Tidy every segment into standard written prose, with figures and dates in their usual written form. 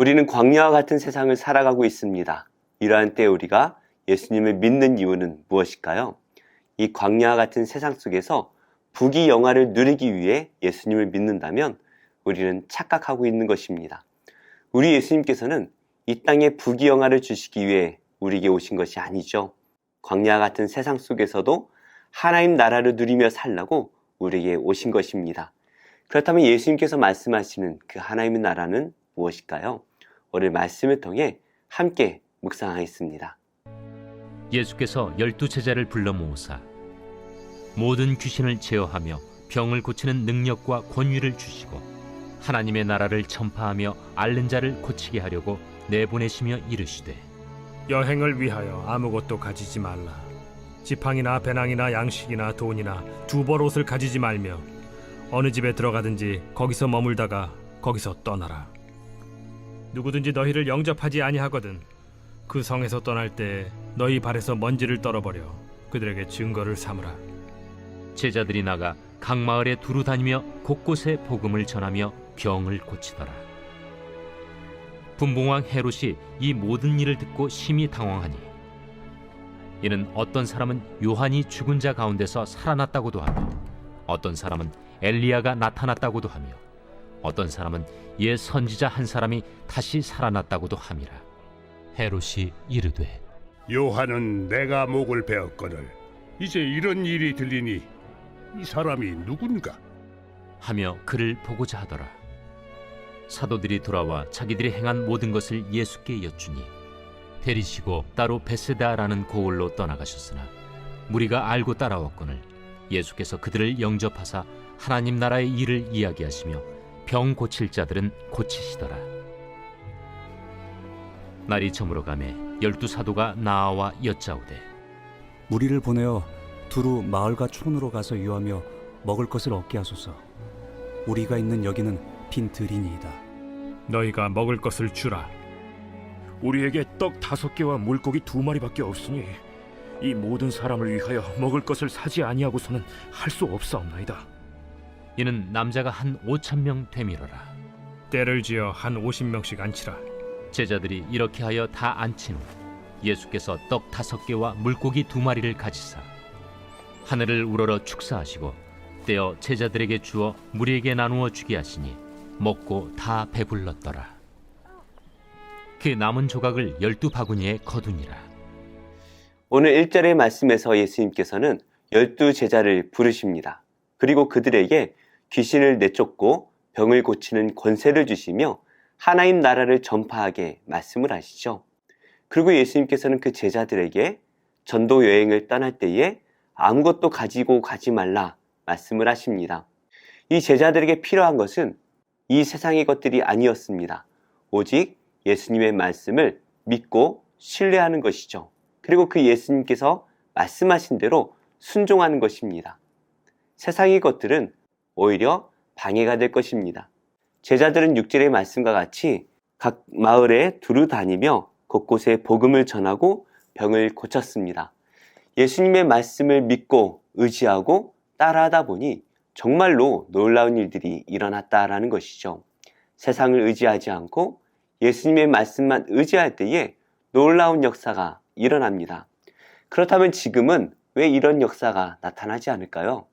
우리는 광야와 같은 세상을 살아가고 있습니다. 이러한 때에 우리가 예수님을 믿는 이유는 무엇일까요? 이 광야와 같은 세상 속에서 부귀영화를 누리기 위해 예수님을 믿는다면 우리는 착각하고 있는 것입니다. 우리 예수님께서는 이 땅에 부귀영화를 주시기 위해 우리에게 오신 것이 아니죠. 광야와 같은 세상 속에서도 하나님 나라를 누리며 살라고 우리에게 오신 것입니다. 그렇다면 예수님께서 말씀하시는 그 하나님의 나라는 무엇일까요? 오늘 말씀을 통해 함께 묵상하겠습니다. 예수께서 12제자를 불러 모으사 모든 귀신을 제어하며 병을 고치는 능력과 권위를 주시고 하나님의 나라를 전파하며 앓는 자를 고치게 하려고 내보내시며 이르시되 여행을 위하여 아무것도 가지지 말라. 지팡이나 배낭이나 양식이나 돈이나 두벌 옷을 가지지 말며 어느 집에 들어가든지 거기서 머물다가 거기서 떠나라. 누구든지 너희를 영접하지 아니하거든 그 성에서 떠날 때 너희 발에서 먼지를 떨어버려 그들에게 증거를 삼으라. 제자들이 나가 각 마을에 두루 다니며 곳곳에 복음을 전하며 병을 고치더라. 분봉왕 헤롯이 이 모든 일을 듣고 심히 당황하니 이는 어떤 사람은 요한이 죽은 자 가운데서 살아났다고도 하며 어떤 사람은 엘리야가 나타났다고도 하며 어떤 사람은 옛 선지자 한 사람이 다시 살아났다고도 함이라. 헤롯이 이르되 요한은 내가 목을 베었거늘 이제 이런 일이 들리니 이 사람이 누군가? 하며 그를 보고자 하더라. 사도들이 돌아와 자기들이 행한 모든 것을 예수께 여쭈니 데리시고 따로 베세다라는 고을로 떠나가셨으나 무리가 알고 따라왔거늘 예수께서 그들을 영접하사 하나님 나라의 일을 이야기하시며 병 고칠 자들은 고치시더라. 날이 저물어 가매 12사도가 나아와 여짜오되 우리를 보내어 두루 마을과 촌으로 가서 유하며 먹을 것을 얻게 하소서. 우리가 있는 여기는 빈 들이니이다. 너희가 먹을 것을 주라. 우리에게 떡 5개와 물고기 2마리밖에 없으니 이 모든 사람을 위하여 먹을 것을 사지 아니하고서는 할 수 없사옵나이다. 이는 남자가 한 5,000명 되밀어라. 때를 지어 한 50명씩 앉히라. 제자들이 이렇게 하여 다 앉힌 후 예수께서 떡 5개와 물고기 2마리를 가지사 하늘을 우러러 축사하시고 떼어 제자들에게 주어 무리에게 나누어 주게 하시니 먹고 다 배불렀더라. 그 남은 조각을 12바구니에 거두니라. 오늘 1절의 말씀에서 예수님께서는 12제자를 부르십니다. 그리고 그들에게 귀신을 내쫓고 병을 고치는 권세를 주시며 하나님 나라를 전파하게 말씀을 하시죠. 그리고 예수님께서는 그 제자들에게 전도 여행을 떠날 때에 아무것도 가지고 가지 말라 말씀을 하십니다. 이 제자들에게 필요한 것은 이 세상의 것들이 아니었습니다. 오직 예수님의 말씀을 믿고 신뢰하는 것이죠. 그리고 그 예수님께서 말씀하신 대로 순종하는 것입니다. 세상의 것들은 오히려 방해가 될 것입니다. 제자들은 6절의 말씀과 같이 각 마을에 두루 다니며 곳곳에 복음을 전하고 병을 고쳤습니다. 예수님의 말씀을 믿고 의지하고 따라하다 보니 정말로 놀라운 일들이 일어났다라는 것이죠. 세상을 의지하지 않고 예수님의 말씀만 의지할 때에 놀라운 역사가 일어납니다. 그렇다면 지금은 왜 이런 역사가 나타나지 않을까요?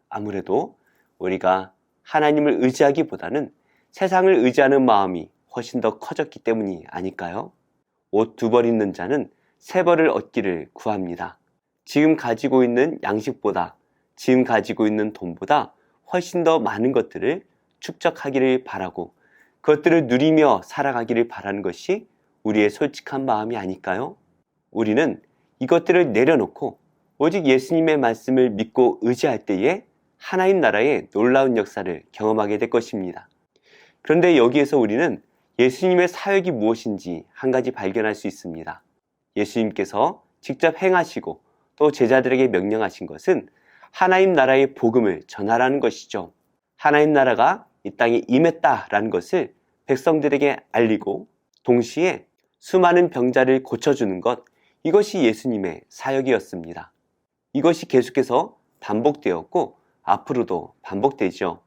아무래도 우리가 하나님을 의지하기보다는 세상을 의지하는 마음이 훨씬 더 커졌기 때문이 아닐까요? 옷 2벌 있는 자는 3벌을 얻기를 구합니다. 지금 가지고 있는 양식보다 지금 가지고 있는 돈보다 훨씬 더 많은 것들을 축적하기를 바라고 그것들을 누리며 살아가기를 바라는 것이 우리의 솔직한 마음이 아닐까요? 우리는 이것들을 내려놓고 오직 예수님의 말씀을 믿고 의지할 때에 하나님 나라의 놀라운 역사를 경험하게 될 것입니다. 그런데 여기에서 우리는 예수님의 사역이 무엇인지 한 가지 발견할 수 있습니다. 예수님께서 직접 행하시고 또 제자들에게 명령하신 것은 하나님 나라의 복음을 전하라는 것이죠. 하나님 나라가 이 땅에 임했다라는 것을 백성들에게 알리고 동시에 수많은 병자를 고쳐주는 것, 이것이 예수님의 사역이었습니다. 이것이 계속해서 반복되었고 앞으로도 반복되죠.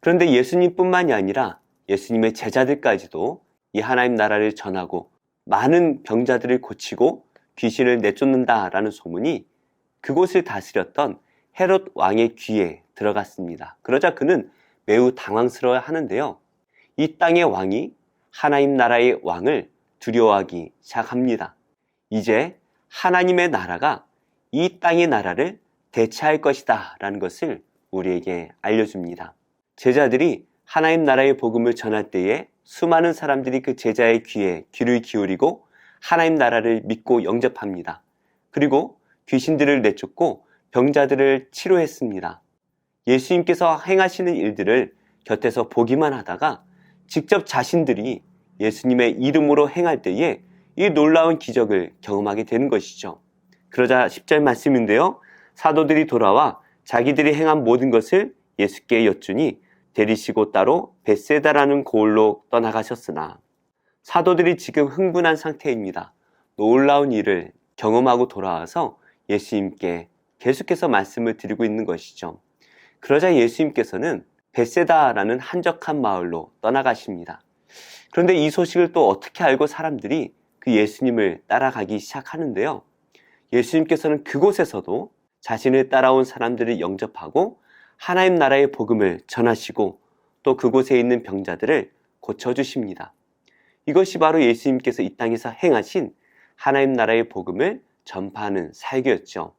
그런데 예수님뿐만이 아니라 예수님의 제자들까지도 이 하나님 나라를 전하고 많은 병자들을 고치고 귀신을 내쫓는다라는 소문이 그곳을 다스렸던 헤롯 왕의 귀에 들어갔습니다. 그러자 그는 매우 당황스러워 하는데요. 이 땅의 왕이 하나님 나라의 왕을 두려워하기 시작합니다. 이제 하나님의 나라가 이 땅의 나라를 대체할 것이다 라는 것을 우리에게 알려줍니다. 제자들이 하나님 나라의 복음을 전할 때에 수많은 사람들이 그 제자의 귀에 귀를 기울이고 하나님 나라를 믿고 영접합니다. 그리고 귀신들을 내쫓고 병자들을 치료했습니다. 예수님께서 행하시는 일들을 곁에서 보기만 하다가 직접 자신들이 예수님의 이름으로 행할 때에 이 놀라운 기적을 경험하게 되는 것이죠. 그러자 10절 말씀인데요. 사도들이 돌아와 자기들이 행한 모든 것을 예수께 여쭈니 데리시고 따로 벳세다라는 고을로 떠나가셨으나, 사도들이 지금 흥분한 상태입니다. 놀라운 일을 경험하고 돌아와서 예수님께 계속해서 말씀을 드리고 있는 것이죠. 그러자 예수님께서는 벳세다라는 한적한 마을로 떠나가십니다. 그런데 이 소식을 또 어떻게 알고 사람들이 그 예수님을 따라가기 시작하는데요. 예수님께서는 그곳에서도 자신을 따라온 사람들을 영접하고 하나님 나라의 복음을 전하시고 또 그곳에 있는 병자들을 고쳐주십니다. 이것이 바로 예수님께서 이 땅에서 행하신 하나님 나라의 복음을 전파하는 사역이었죠.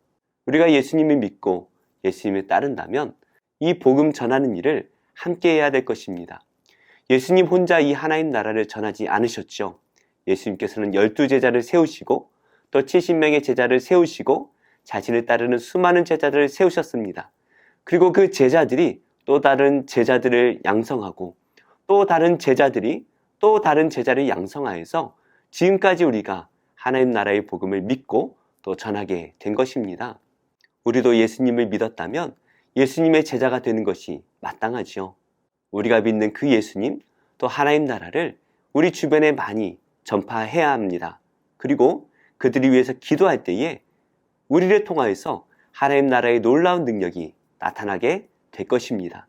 우리가 예수님을 믿고 예수님을 따른다면 이 복음 전하는 일을 함께 해야 될 것입니다. 예수님 혼자 이 하나님 나라를 전하지 않으셨죠. 예수님께서는 12제자를 세우시고 또 70명의 제자를 세우시고 자신을 따르는 수많은 제자들을 세우셨습니다. 그리고 그 제자들이 또 다른 제자들을 양성하고 또 다른 제자들이 또 다른 제자를 양성하여서 지금까지 우리가 하나님 나라의 복음을 믿고 또 전하게 된 것입니다. 우리도 예수님을 믿었다면 예수님의 제자가 되는 것이 마땅하지요. 우리가 믿는 그 예수님 또 하나님 나라를 우리 주변에 많이 전파해야 합니다. 그리고 그들이 위해서 기도할 때에 우리를 통하여서 하나님 나라의 놀라운 능력이 나타나게 될 것입니다.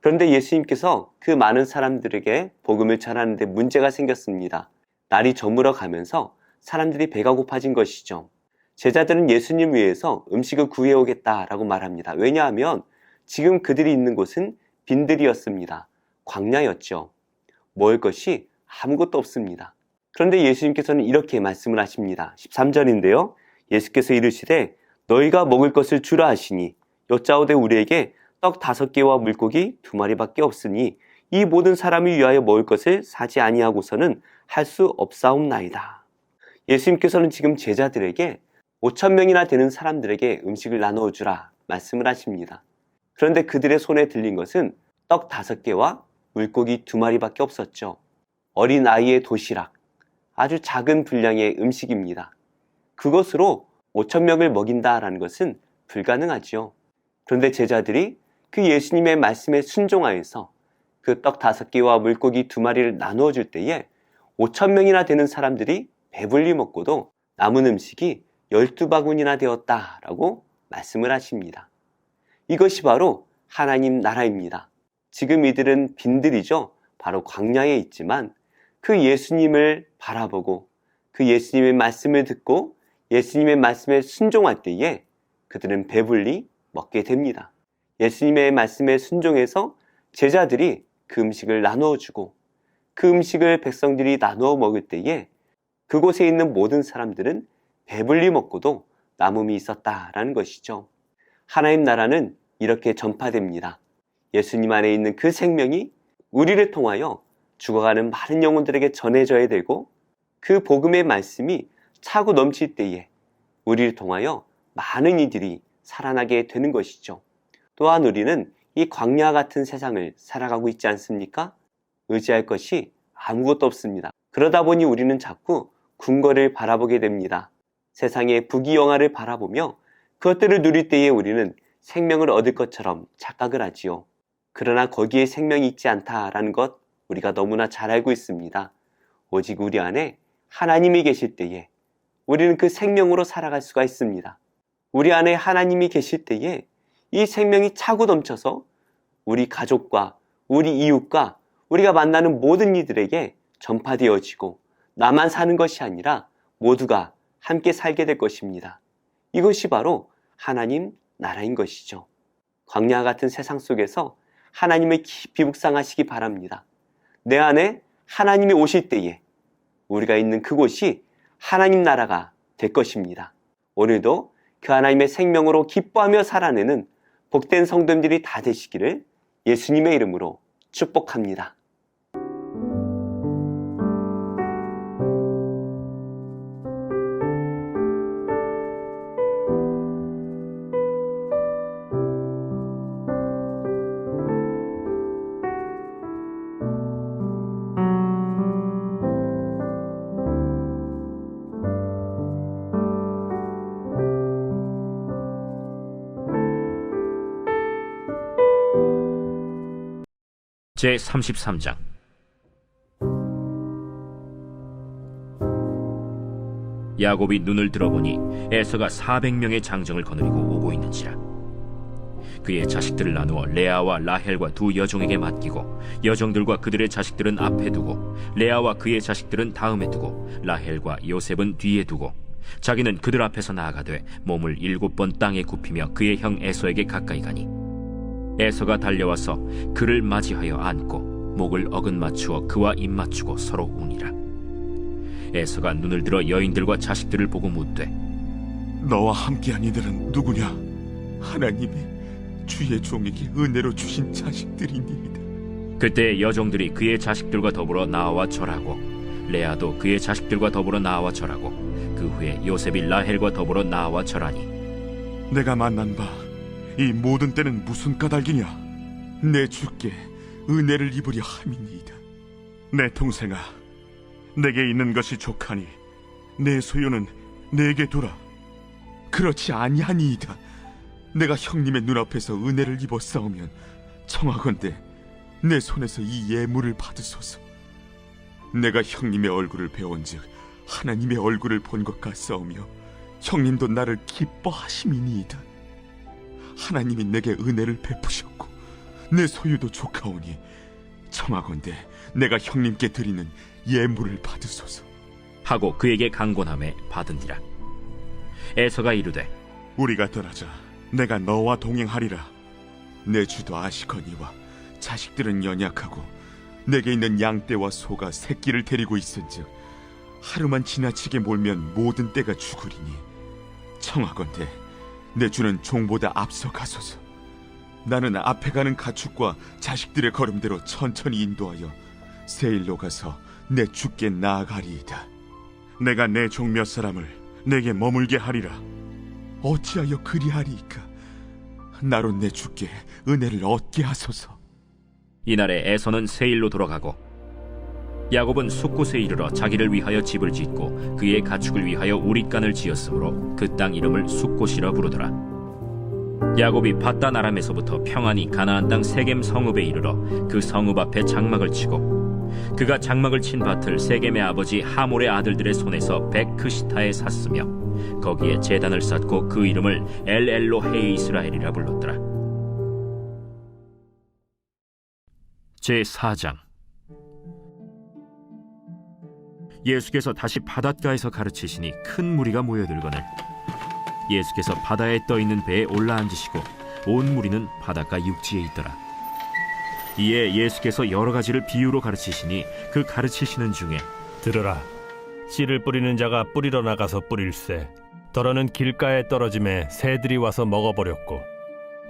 그런데 예수님께서 그 많은 사람들에게 복음을 전하는데 문제가 생겼습니다. 날이 저물어 가면서 사람들이 배가 고파진 것이죠. 제자들은 예수님 위해서 음식을 구해오겠다라고 말합니다. 왜냐하면 지금 그들이 있는 곳은 빈들이었습니다. 광야였죠. 먹을 것이 아무것도 없습니다. 그런데 예수님께서는 이렇게 말씀을 하십니다. 13절인데요. 예수께서 이르시되 너희가 먹을 것을 주라 하시니 여짜오되 우리에게 떡 5개와 물고기 2마리밖에 없으니 이 모든 사람이 위하여 먹을 것을 사지 아니하고서는 할 수 없사옵나이다. 예수님께서는 지금 제자들에게 5,000명이나 되는 사람들에게 음식을 나누어 주라 말씀을 하십니다. 그런데 그들의 손에 들린 것은 떡 5개와 물고기 2마리밖에 없었죠. 어린 아이의 도시락, 아주 작은 분량의 음식입니다. 그것으로 5,000명을 먹인다라는 것은 불가능하지요. 그런데 제자들이 그 예수님의 말씀에 순종하여서 그 떡 5개와 물고기 2마리를 나누어 줄 때에 5,000명이나 되는 사람들이 배불리 먹고도 남은 음식이 12바구니나 되었다라고 말씀을 하십니다. 이것이 바로 하나님 나라입니다. 지금 이들은 빈들이죠. 바로 광야에 있지만 그 예수님을 바라보고 그 예수님의 말씀을 듣고 예수님의 말씀에 순종할 때에 그들은 배불리 먹게 됩니다. 예수님의 말씀에 순종해서 제자들이 그 음식을 나누어 주고 그 음식을 백성들이 나누어 먹을 때에 그곳에 있는 모든 사람들은 배불리 먹고도 남음이 있었다라는 것이죠. 하나님 나라는 이렇게 전파됩니다. 예수님 안에 있는 그 생명이 우리를 통하여 죽어가는 많은 영혼들에게 전해져야 되고 그 복음의 말씀이 차고 넘칠 때에 우리를 통하여 많은 이들이 살아나게 되는 것이죠. 또한 우리는 이 광야 같은 세상을 살아가고 있지 않습니까? 의지할 것이 아무것도 없습니다. 그러다 보니 우리는 자꾸 궁궐을 바라보게 됩니다. 세상의 부귀영화를 바라보며 그것들을 누릴 때에 우리는 생명을 얻을 것처럼 착각을 하지요. 그러나 거기에 생명이 있지 않다라는 것 우리가 너무나 잘 알고 있습니다. 오직 우리 안에 하나님이 계실 때에 우리는 그 생명으로 살아갈 수가 있습니다. 우리 안에 하나님이 계실 때에 이 생명이 차고 넘쳐서 우리 가족과 우리 이웃과 우리가 만나는 모든 이들에게 전파되어지고 나만 사는 것이 아니라 모두가 함께 살게 될 것입니다. 이것이 바로 하나님 나라인 것이죠. 광야 같은 세상 속에서 하나님을 깊이 묵상하시기 바랍니다. 내 안에 하나님이 오실 때에 우리가 있는 그곳이 하나님 나라가 될 것입니다. 오늘도 그 하나님의 생명으로 기뻐하며 살아내는 복된 성도님들이 다 되시기를 예수님의 이름으로 축복합니다. 제33장 야곱이 눈을 들어보니 에서가 400명의 장정을 거느리고 오고 있는지라. 그의 자식들을 나누어 레아와 라헬과 두 여종에게 맡기고 여종들과 그들의 자식들은 앞에 두고 레아와 그의 자식들은 다음에 두고 라헬과 요셉은 뒤에 두고 자기는 그들 앞에서 나아가되 몸을 7번 땅에 굽히며 그의 형 에서에게 가까이 가니 에서가 달려와서 그를 맞이하여 안고 목을 어긋맞추어 그와 입맞추고 서로 우니라. 에서가 눈을 들어 여인들과 자식들을 보고 묻되 너와 함께한 이들은 누구냐? 하나님이 주의 종에게 은혜로 주신 자식들이니이다. 그때 여종들이 그의 자식들과 더불어 나와 절하고 레아도 그의 자식들과 더불어 나와 절하고 그 후에 요셉이 라헬과 더불어 나와 절하니 내가 만난 바 이 모든 때는 무슨 까닭이냐? 내 주께 은혜를 입으려 함이니이다. 내 동생아, 내게 있는 것이 족하니 내 소유는 내게 두라. 그렇지 아니하니이다. 내가 형님의 눈앞에서 은혜를 입었사오면 청하건대 내 손에서 이 예물을 받으소서. 내가 형님의 얼굴을 배운즉 하나님의 얼굴을 본 것 같사오며 형님도 나를 기뻐하심이니이다. 하나님이 내게 은혜를 베푸셨고 내 소유도 족하오니 청하건대 내가 형님께 드리는 예물을 받으소서 하고 그에게 강권함에 받으니라. 에서가 이르되 우리가 떠나자. 내가 너와 동행하리라. 내 주도 아시거니와 자식들은 연약하고 내게 있는 양떼와 소가 새끼를 데리고 있은즉 하루만 지나치게 몰면 모든 떼가 죽으리니 청하건대 내 주는 종보다 앞서 가소서. 나는 앞에 가는 가축과 자식들의 걸음대로 천천히 인도하여 세일로 가서 내 주께 나아가리이다. 내가 내 종 몇 사람을 내게 머물게 하리라. 어찌하여 그리하리이까? 나로 내 주께 은혜를 얻게 하소서. 이날에 에서는 세일로 돌아가고 야곱은 숫곳에 이르러 자기를 위하여 집을 짓고 그의 가축을 위하여 우릿간을 지었으므로 그 땅 이름을 숫곳이라 부르더라. 야곱이 밧단 아람에서부터 평안히 가나안 땅 세겜 성읍에 이르러 그 성읍 앞에 장막을 치고 그가 장막을 친 밭을 세겜의 아버지 하몰의 아들들의 손에서 백크시타에 샀으며 거기에 제단을 쌓고 그 이름을 엘엘로헤 이스라엘이라 불렀더라. 제4장 예수께서 다시 바닷가에서 가르치시니 큰 무리가 모여들거늘 예수께서 바다에 떠있는 배에 올라앉으시고 온 무리는 바닷가 육지에 있더라. 이에 예수께서 여러 가지를 비유로 가르치시니 그 가르치시는 중에 들으라. 씨를 뿌리는 자가 뿌리러 나가서 뿌릴새. 더러는 길가에 떨어짐에 새들이 와서 먹어버렸고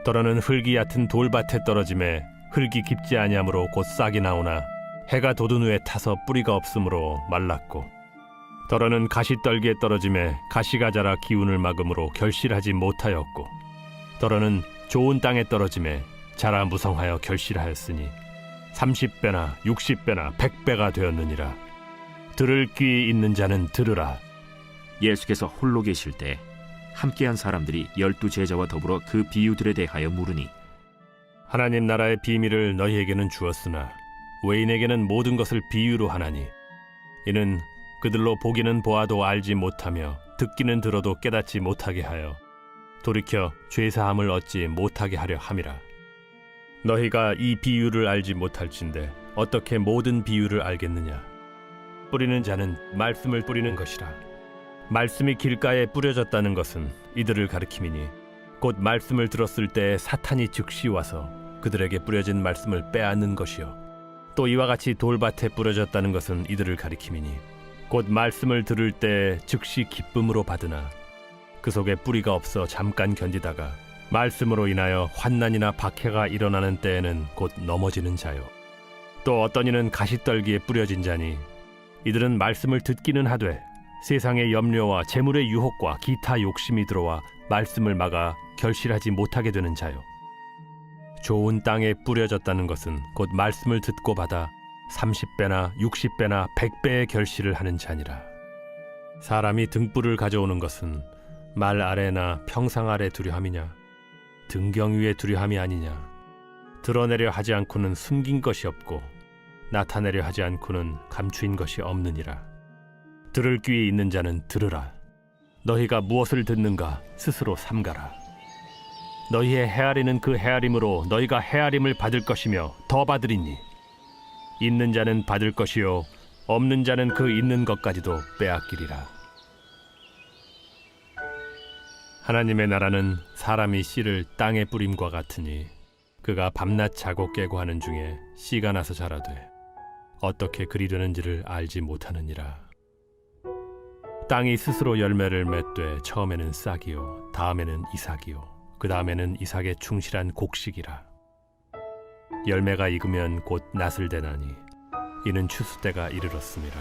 더러는 흙이 얕은 돌밭에 떨어짐에 흙이 깊지 아니하므로 곧 싹이 나오나 해가 돋은 후에 타서 뿌리가 없으므로 말랐고 더러는 가시떨기에 떨어짐에 가시가 자라 기운을 막음으로 결실하지 못하였고 더러는 좋은 땅에 떨어짐에 자라 무성하여 결실하였으니 30배나 60배나 100배가 되었느니라. 들을 귀 있는 자는 들으라. 예수께서 홀로 계실 때 함께한 사람들이 12제자와 더불어 그 비유들에 대하여 물으니 하나님 나라의 비밀을 너희에게는 주었으나 외인에게는 모든 것을 비유로 하나니 이는 그들로 보기는 보아도 알지 못하며 듣기는 들어도 깨닫지 못하게 하여 돌이켜 죄사함을 얻지 못하게 하려 함이라. 너희가 이 비유를 알지 못할진대 어떻게 모든 비유를 알겠느냐? 뿌리는 자는 말씀을 뿌리는 것이라. 말씀이 길가에 뿌려졌다는 것은 이들을 가리킴이니 곧 말씀을 들었을 때 사탄이 즉시 와서 그들에게 뿌려진 말씀을 빼앗는 것이요. 또 이와 같이 돌밭에 뿌려졌다는 것은 이들을 가리킴이니 곧 말씀을 들을 때 즉시 기쁨으로 받으나 그 속에 뿌리가 없어 잠깐 견디다가 말씀으로 인하여 환난이나 박해가 일어나는 때에는 곧 넘어지는 자요. 또 어떤 이는 가시떨기에 뿌려진 자니 이들은 말씀을 듣기는 하되 세상의 염려와 재물의 유혹과 기타 욕심이 들어와 말씀을 막아 결실하지 못하게 되는 자요. 좋은 땅에 뿌려졌다는 것은 곧 말씀을 듣고 받아 30배나 60배나 100배의 결실을 하는 자니라. 사람이 등불을 가져오는 것은 말 아래나 평상 아래 두려 함이냐 등경 위에 두려 함이 아니냐. 드러내려 하지 않고는 숨긴 것이 없고 나타내려 하지 않고는 감추인 것이 없느니라. 들을 귀에 있는 자는 들으라. 너희가 무엇을 듣는가 스스로 삼가라. 너희의 헤아리는 그 헤아림으로 너희가 헤아림을 받을 것이며 더 받으리니 있는 자는 받을 것이요 없는 자는 그 있는 것까지도 빼앗기리라. 하나님의 나라는 사람이 씨를 땅에 뿌림과 같으니 그가 밤낮 자고 깨고 하는 중에 씨가 나서 자라되 어떻게 그리 되는지를 알지 못하느니라. 땅이 스스로 열매를 맺되 처음에는 싹이요 다음에는 이삭이요 그 다음에는 이삭의 충실한 곡식이라. 열매가 익으면 곧 낫을 대나니 이는 추수 때가 이르렀음이라.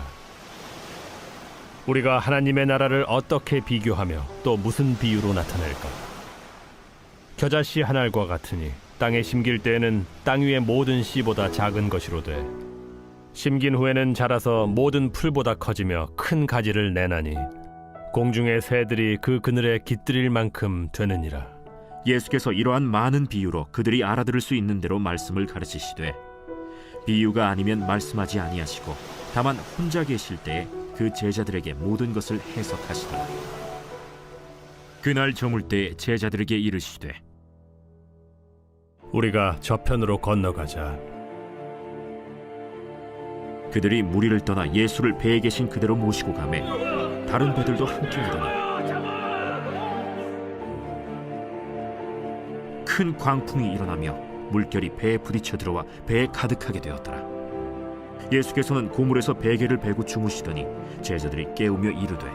우리가 하나님의 나라를 어떻게 비교하며 또 무슨 비유로 나타낼까? 겨자씨 한 알과 같으니 땅에 심길 때에는 땅 위의 모든 씨보다 작은 것이로되 심긴 후에는 자라서 모든 풀보다 커지며 큰 가지를 내나니 공중의 새들이 그 그늘에 깃들일 만큼 되느니라. 예수께서 이러한 많은 비유로 그들이 알아들을 수 있는 대로 말씀을 가르치시되 비유가 아니면 말씀하지 아니하시고 다만 혼자 계실 때에 그 제자들에게 모든 것을 해석하시더라. 그날 저물 때 제자들에게 이르시되 우리가 저편으로 건너가자. 그들이 무리를 떠나 예수를 배에 계신 그대로 모시고 가매 다른 배들도 함께 하더니 큰 광풍이 일어나며 물결이 배에 부딪혀 들어와 배에 가득하게 되었더라. 예수께서는 고물에서 베개를 베고 주무시더니 제자들이 깨우며 이르되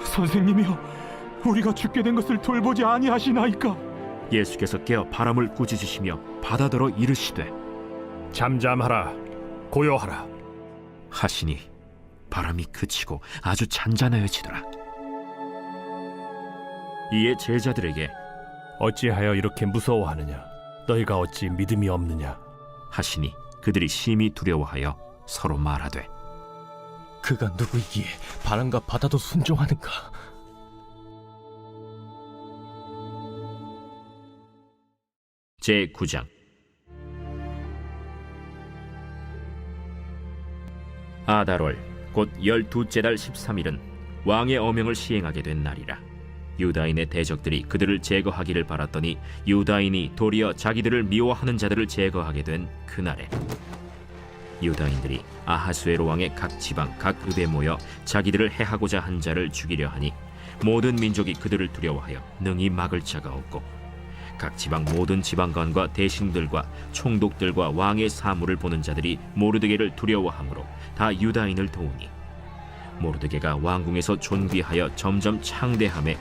선생님이여, 우리가 죽게 된 것을 돌보지 아니하시나이까? 예수께서 깨어 바람을 꾸짖으시며 바다더러 이르시되 잠잠하라 고요하라 하시니 바람이 그치고 아주 잔잔하여지더라. 이에 제자들에게 어찌하여 이렇게 무서워하느냐? 너희가 어찌 믿음이 없느냐? 하시니 그들이 심히 두려워하여 서로 말하되 그가 누구이기에 바람과 바다도 순종하는가? 제9장 아달월 곧 12째 달 13일은 왕의 어명을 시행하게 된 날이라. 유다인의 대적들이 그들을 제거하기를 바랐더니 유다인이 도리어 자기들을 미워하는 자들을 제거하게 된 그날에 유다인들이 아하수에로 왕의 각 지방 각 읍에 모여 자기들을 해하고자 한 자를 죽이려 하니 모든 민족이 그들을 두려워하여 능히 막을 자가 없고 각 지방 모든 지방관과 대신들과 총독들과 왕의 사물을 보는 자들이 모르드게를 두려워하므로 다 유다인을 도우니 모르드게가 왕궁에서 존귀하여 점점 창대함에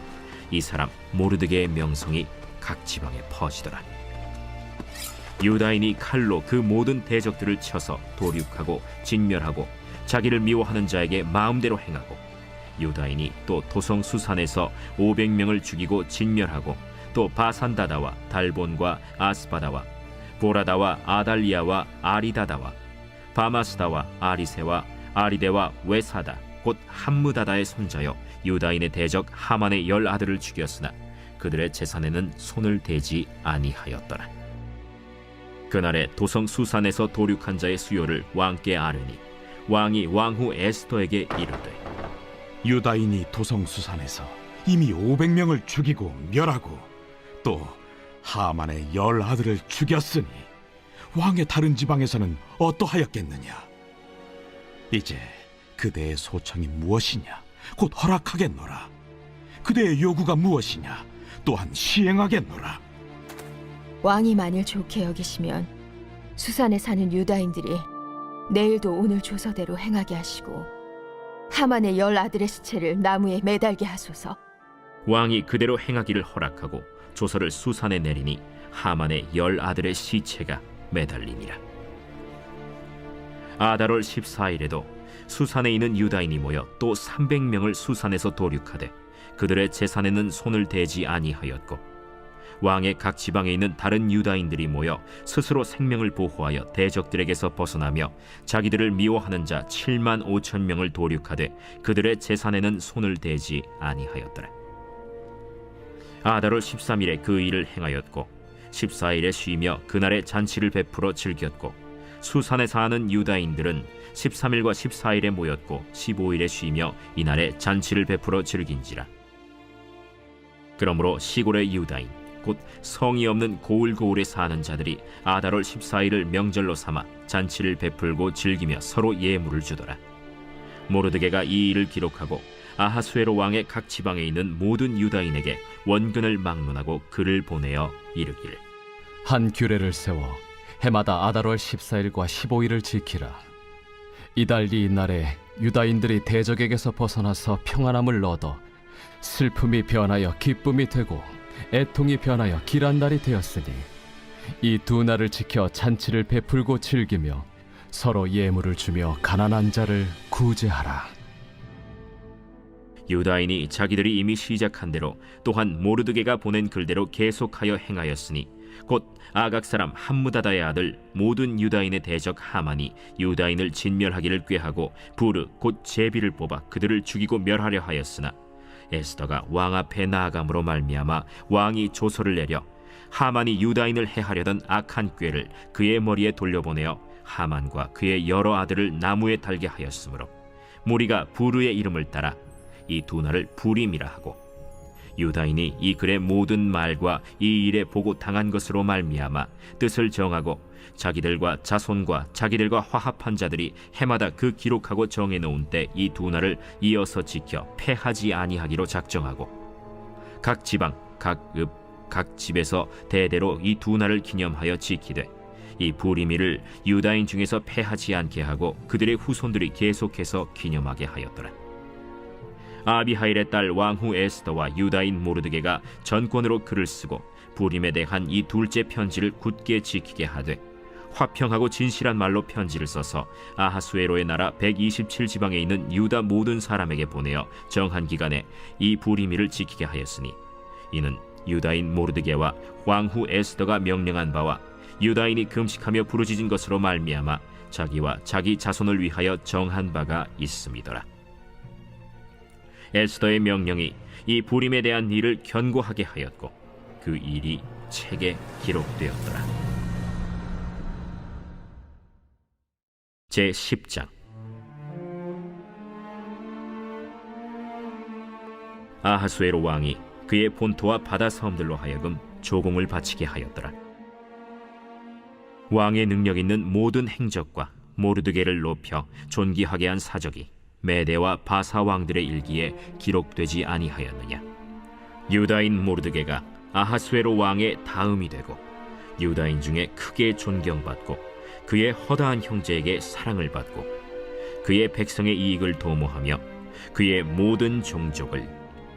이 사람 모르드게의 명성이 각 지방에 퍼지더라. 유다인이 칼로 그 모든 대적들을 쳐서 도륙하고 진멸하고 자기를 미워하는 자에게 마음대로 행하고 유다인이 또 도성 수산에서 500명을 죽이고 진멸하고 또 바산다다와 달본과 아스바다와 보라다와 아달리아와 아리다다와 바마스다와 아리세와 아리데와 웨사다 곧 함무다다의 손자여 유다인의 대적 하만의 10 아들을 죽였으나 그들의 재산에는 손을 대지 아니하였더라. 그날에 도성 수산에서 도륙한 자의 수요를 왕께 아뢰니 왕이 왕후 에스더에게 이르되 유다인이 도성수산에서 이미 500명을 죽이고 멸하고 또 하만의 10 아들을 죽였으니 왕의 다른 지방에서는 어떠하였겠느냐? 이제 그대의 소청이 무엇이냐 곧 허락하겠노라. 그대의 요구가 무엇이냐 또한 시행하겠노라. 왕이 만일 좋게 여기시면 수산에 사는 유다인들이 내일도 오늘 조서대로 행하게 하시고 하만의 10 아들의 시체를 나무에 매달게 하소서. 왕이 그대로 행하기를 허락하고 조서를 수산에 내리니 하만의 10 아들의 시체가 매달리니라. 아달월 14일에도 수산에 있는 유다인이 모여 또 300명을 수산에서 도륙하되 그들의 재산에는 손을 대지 아니하였고 왕의 각 지방에 있는 다른 유다인들이 모여 스스로 생명을 보호하여 대적들에게서 벗어나며 자기들을 미워하는 자 7만 5천 명을 도륙하되 그들의 재산에는 손을 대지 아니하였더라. 아달월 13일에 그 일을 행하였고 14일에 쉬며 그날에 잔치를 베풀어 즐겼고 수산에 사는 유다인들은 13일과 14일에 모였고 15일에 쉬며 이날에 잔치를 베풀어 즐긴지라. 그러므로 시골의 유다인 곧 성이 없는 고을고을에 사는 자들이 아달월 14일을 명절로 삼아 잔치를 베풀고 즐기며 서로 예물을 주더라. 모르드게가 이 일을 기록하고 아하수에로 왕의 각 지방에 있는 모든 유다인에게 원근을 막론하고 글을 보내어 이르기를 한 규례를 세워 해마다 아달월 14일과 15일을 지키라. 이달 이날에 유다인들이 대적에게서 벗어나서 평안함을 얻어 슬픔이 변하여 기쁨이 되고 애통이 변하여 길한 날이 되었으니 이 두 날을 지켜 잔치를 베풀고 즐기며 서로 예물을 주며 가난한 자를 구제하라. 유다인이 자기들이 이미 시작한 대로 또한 모르드게가 보낸 글대로 계속하여 행하였으니 곧 아각 사람 함무다다의 아들 모든 유다인의 대적 하만이 유다인을 진멸하기를 꾀하고 부르 곧 제비를 뽑아 그들을 죽이고 멸하려 하였으나 에스더가 왕 앞에 나아감으로 말미암아 왕이 조서를 내려 하만이 유다인을 해하려던 악한 꾀를 그의 머리에 돌려보내어 하만과 그의 여러 아들을 나무에 달게 하였으므로 무리가 부르의 이름을 따라 이 두 날을 부림이라 하고 유다인이 이 글의 모든 말과 이 일에 보고 당한 것으로 말미암아 뜻을 정하고 자기들과 자손과 자기들과 화합한 자들이 해마다 그 기록하고 정해놓은 때 이 두 날을 이어서 지켜 패하지 아니하기로 작정하고 각 지방, 각 읍, 각 집에서 대대로 이 두 날을 기념하여 지키되 이 부리미를 유다인 중에서 패하지 않게 하고 그들의 후손들이 계속해서 기념하게 하였더라. 아비하일의 딸 왕후 에스더와 유다인 모르드게가 전권으로 글을 쓰고 부림에 대한 이 둘째 편지를 굳게 지키게 하되 화평하고 진실한 말로 편지를 써서 아하수에로의 나라 127지방에 있는 유다 모든 사람에게 보내어 정한 기간에 이 부리미를 지키게 하였으니 이는 유다인 모르드게와 왕후 에스더가 명령한 바와 유다인이 금식하며 부르짖은 것으로 말미암아 자기와 자기 자손을 위하여 정한 바가 있음이더라. 에스더의 명령이 이 부림에 대한 일을 견고하게 하였고 그 일이 책에 기록되었더라. 제10장. 아하수에로 왕이 그의 본토와 바다 섬들로 하여금 조공을 바치게 하였더라. 왕의 능력 있는 모든 행적과 모르드게를 높여 존귀하게 한 사적이 메대와 바사 왕들의 일기에 기록되지 아니하였느냐. 유다인 모르드게가 아하수에로 왕의 다음이 되고 유다인 중에 크게 존경받고 그의 허다한 형제에게 사랑을 받고 그의 백성의 이익을 도모하며 그의 모든 종족을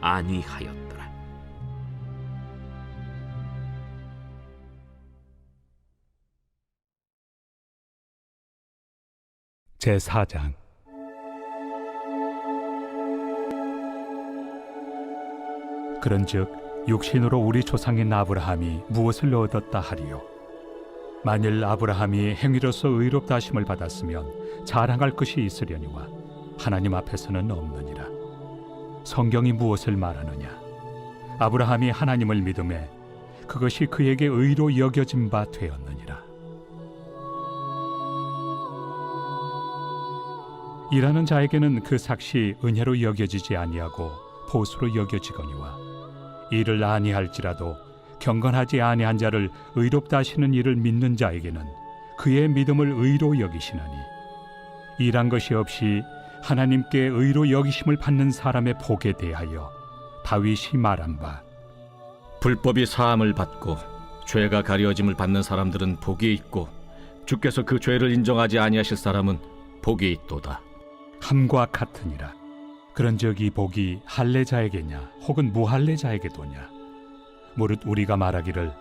안위하였더라. 제4장. 그런즉 육신으로 우리 조상인 아브라함이 무엇을 얻었다 하리요? 만일 아브라함이 행위로서 의롭다 하심을 받았으면 자랑할 것이 있으려니와 하나님 앞에서는 없느니라. 성경이 무엇을 말하느냐? 아브라함이 하나님을 믿음에 그것이 그에게 의로 여겨진 바 되었느니라. 일하는 자에게는 그 삭시 은혜로 여겨지지 아니하고 보수로 여겨지거니와 이를 아니할지라도 경건하지 아니한 자를 의롭다 하시는 이를 믿는 자에게는 그의 믿음을 의로 여기시나니 일한 것이 없이 하나님께 의로 여기심을 받는 사람의 복에 대하여 다윗이 말한 바 불법이 사함을 받고 죄가 가려짐을 받는 사람들은 복이 있고 주께서 그 죄를 인정하지 아니하실 사람은 복이 있도다. 함과 같으니라. 그런즉 이 복이 할례자에게냐 혹은 무할례자에게도냐? 무릇 우리가 말하기를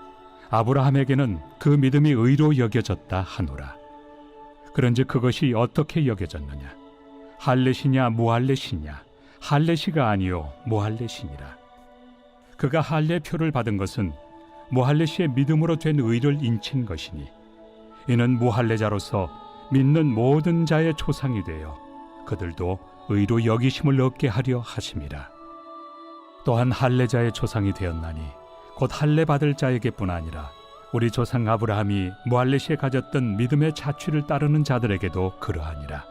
아브라함에게는 그 믿음이 의로 여겨졌다 하노라. 그런즉 그것이 어떻게 여겨졌느냐? 할례시냐 무할례시냐? 할례시가 아니요 무할례시니라. 그가 할례표를 받은 것은 무할례시의 믿음으로 된 의를 인친 것이니 이는 무할례자로서 믿는 모든 자의 초상이 되어 그들도 의로 여기심을 얻게 하려 하심이라. 또한 할례자의 초상이 되었나니 곧 할례 받을 자에게뿐 아니라 우리 조상 아브라함이 무할례시에 가졌던 믿음의 자취를 따르는 자들에게도 그러하니라.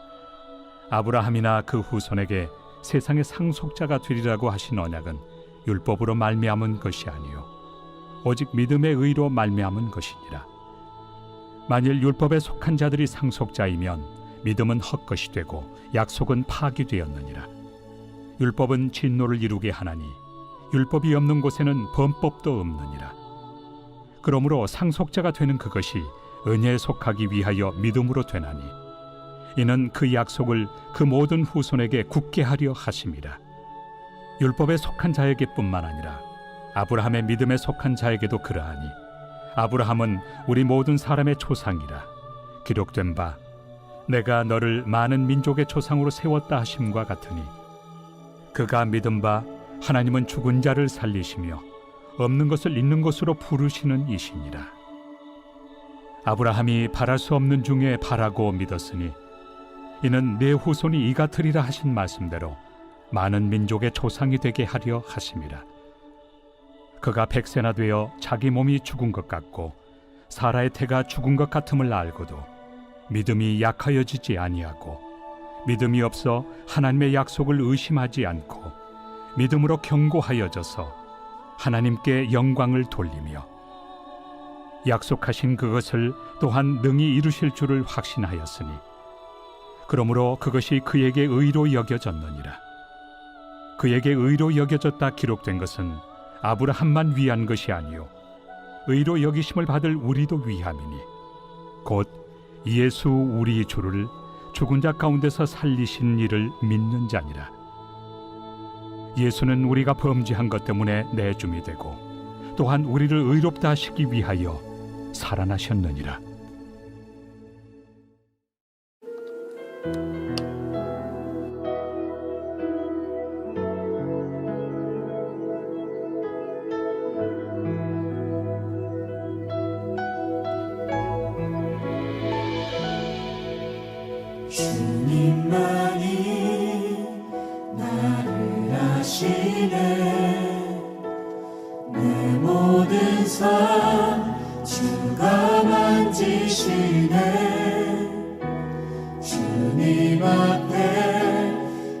아브라함이나 그 후손에게 세상의 상속자가 되리라고 하신 언약은 율법으로 말미암은 것이 아니요 오직 믿음의 의로 말미암은 것이니라. 만일 율법에 속한 자들이 상속자이면 믿음은 헛것이 되고 약속은 파기되었느니라. 율법은 진노를 이루게 하나니 율법이 없는 곳에는 범법도 없느니라. 그러므로 상속자가 되는 그것이 은혜에 속하기 위하여 믿음으로 되나니 이는 그 약속을 그 모든 후손에게 굳게 하려 하심이라. 율법에 속한 자에게뿐만 아니라 아브라함의 믿음에 속한 자에게도 그러하니 아브라함은 우리 모든 사람의 조상이라. 기록된 바 내가 너를 많은 민족의 조상으로 세웠다 하심과 같으니 그가 믿은 바 하나님은 죽은 자를 살리시며 없는 것을 있는 것으로 부르시는 이시니라. 아브라함이 바랄 수 없는 중에 바라고 믿었으니 이는 내 후손이 이 같으리라 하신 말씀대로 많은 민족의 조상이 되게 하려 하심이라. 그가 100세나 되어 자기 몸이 죽은 것 같고 사라의 태가 죽은 것 같음을 알고도 믿음이 약하여지지 아니하고 믿음이 없어 하나님의 약속을 의심하지 않고 믿음으로 견고하여져서 하나님께 영광을 돌리며 약속하신 그것을 또한 능히 이루실 줄을 확신하였으니 그러므로 그것이 그에게 의로 여겨졌느니라. 그에게 의로 여겨졌다 기록된 것은 아브라함만 위한 것이 아니요 의로 여기심을 받을 우리도 위함이니 곧 예수 우리 주를 죽은 자 가운데서 살리신 이를 믿는 자니라. 예수는 우리가 범죄한 것 때문에 내줌이 되고 또한 우리를 의롭다 하시기 위하여 살아나셨느니라. 주님만이 나를 아시네. 내 모든 삶 주가 만지시네. 주님 앞에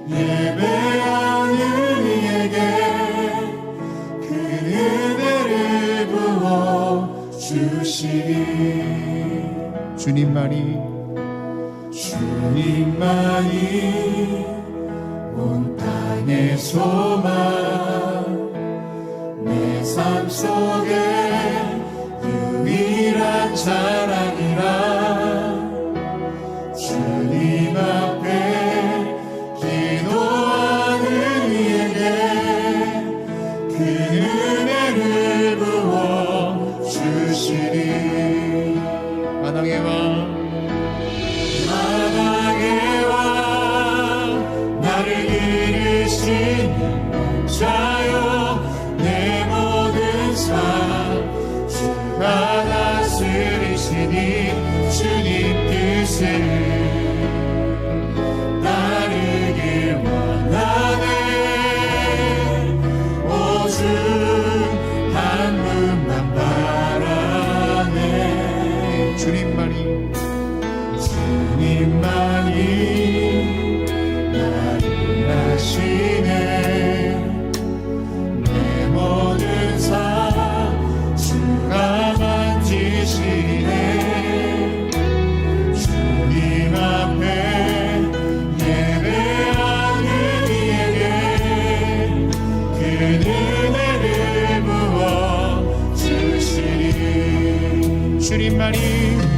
예배하는 이에게 그 은혜를 부어 주시니 주님만이 온 땅의 소망 내 삶 속에 유일한 자랑이라. 주님 앞에 기도하는 이에게 그 은혜를 부어 주시리. 만왕의 왕 나를 기르시는 자여 내 모든 삶 주가 다스리시니 주님 뜻을 따르길 원하네. 오직 한 분만 바라네. 주님만이 나를 아시네. 내 모든 삶 주가 만지시네. 주님 주님만이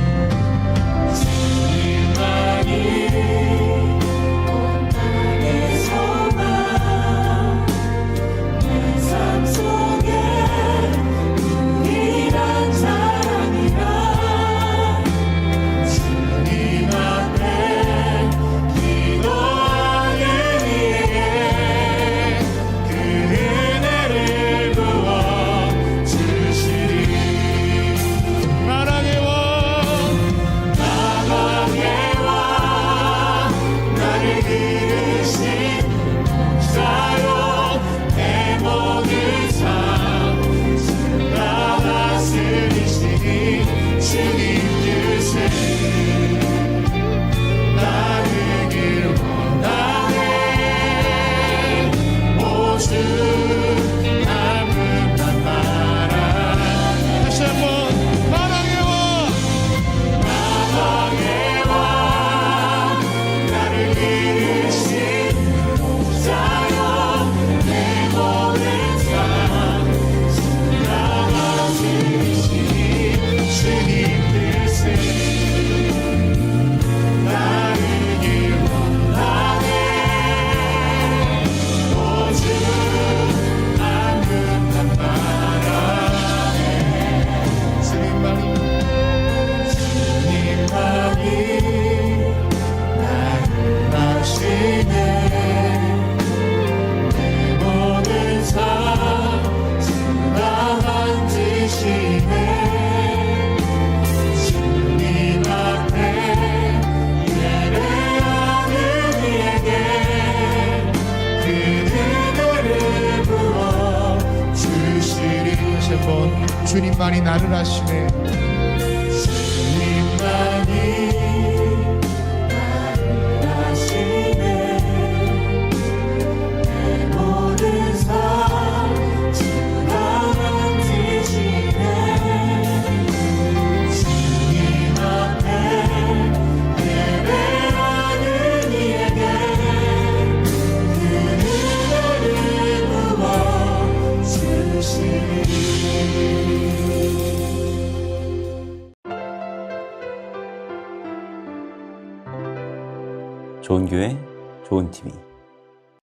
주님만이 나를 아시네. 주님만이 나를 아시네. 내 모든 삶 주가 만지시네. 주님 앞에 예배하는 이에게 그 은혜를 부어 주시니. 좋은 교회, 좋은 TV.